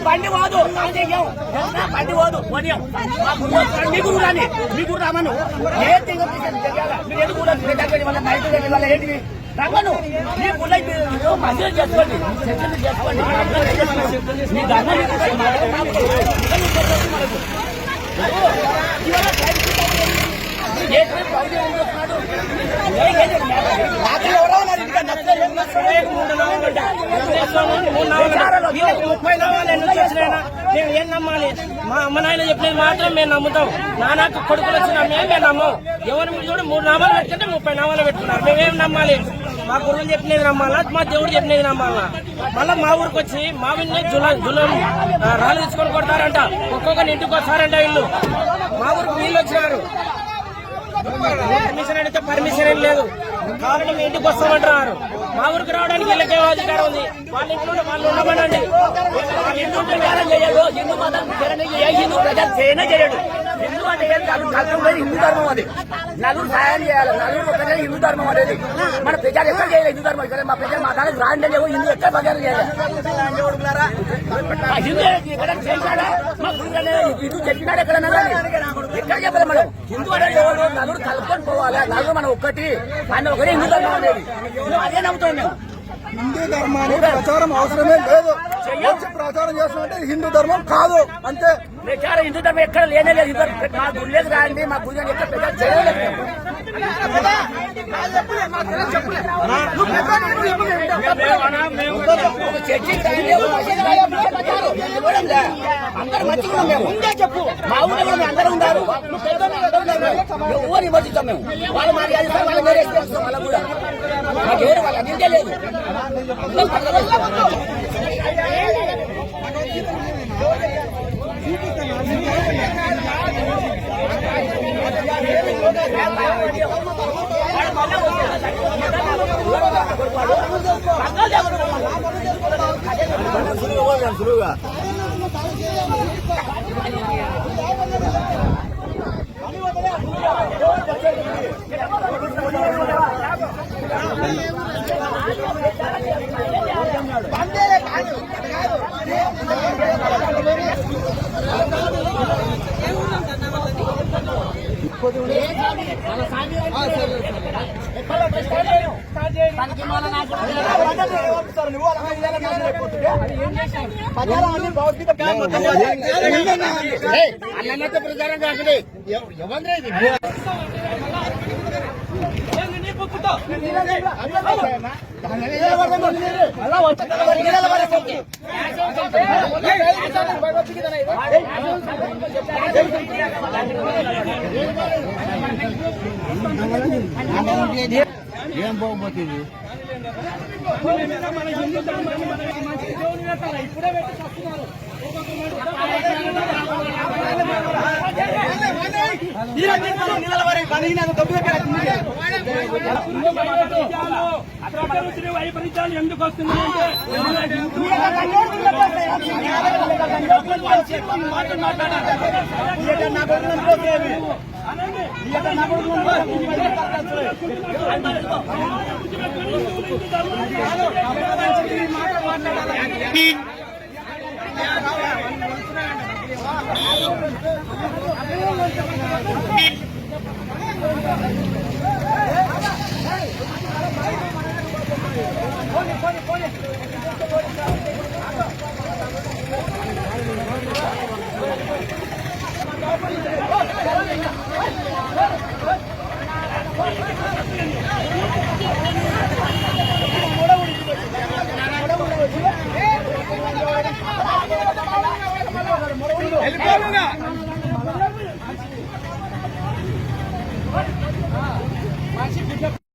బండి పోదు బండి పోదు మీకు మీకు రామను ఏంటి ఏంటివి రమ్మను మీ పుల్లై మధ్య చేసుకోండి చేసుకోండి మీ ధర్మం మేము ఏం నమ్మాలి? మా అమ్మ నాయన చెప్పినది మాత్రం మేము నమ్ముతాం. నాన్నకు కొడుకులు వచ్చినా మేము నమ్మం. ఎవరి మీద కూడా 3 నామాలు పెట్టుకుంటే 30 నామాలు పెట్టుకున్నారు. మేమేం నమ్మాలి? మా గురువులు చెప్పినది నమ్మాలా, మా దేవుడు చెప్పినది నమ్మాలా? మళ్ళీ మా ఊరికి వచ్చి మా విన్నే జులం రాళ్ళు తీసుకొని కొడతారంట. ఒక్కొక్కరిని ఇంటికి వస్తారంట. వీళ్ళు మా ఊరికి వీళ్ళు వచ్చినారు. పర్మిషన్ అడిగితే పర్మిషన్ ఏం లేదు. కావాలంటే మీ ఇంటికి వస్తామంటున్నారు. మా ఊరికి రావడానికి వీళ్ళకే అధికారం ఉంది. వాళ్ళ ఇంట్లో వాళ్ళు ఉండమనండి. వాళ్ళ ఇంట్లో ప్రచారం చేయడు. హిందూ మతం హిందూ ప్రజలు చేయనే చేయడు. హిందూ అంటే హిందూ ధర్మం అది. నలుగురు సాయం చేయాలి. నలుగురు ఒకటే హిందూ ధర్మం అనేది. మన ప్రజలు ఎక్కడ చేయాలి హిందూ ధర్మం? ఇక్కడ మా ప్రజలు మా దానికి రాండి లేవు. హిందూ ఎక్కడ ప్రచారం చేయాలి? హిందూ ఎక్కడ చేశాడా? మా హిందూ చెప్పినాడు ఎక్కడన్నా కానీ ఎక్కడ చెప్పాలి? మనం హిందూ అనేది ఎవరు? నలుగురు కలుపుకొని పోవాలి. నలుగురు మనం ఒక్కటి ఆయన ఒకటి హిందూ ధర్మం అనేది. అదే నమ్ముతాం మేము. హిందూ ధర్మానికి ప్రచారం అవసరమే లేదు. ప్రచారం చేస్తామంటే హిందూ ధర్మం కాదు అంతే. ప్రచారం హిందూ ధర్మం ఎక్కడ లేనే లేదు. మా గుళ్ళేది రాండి, మా గుడి ఎక్కడ ప్రచారం చేయలేదు. అందరూ మంచిగా మేము ఉందే చెప్పు. మా ఊళ్ళో అందరూ ఉన్నారు. ఎవరు విమర్శిస్తాం మేము. వాళ్ళు మరి వాళ్ళు వేరే వాళ్ళ కూడా మాకు ఎవరు వాళ్ళ అదింటే లేదు. సులువుగా అన్నతో ప్రచారం కాకుండా ఎవరి ఏం బాగుపోతుంది? ఇప్పుడే వైపరీత్యాలు ఎందుకు వస్తున్నాయంటే మనిషి గుడ్డ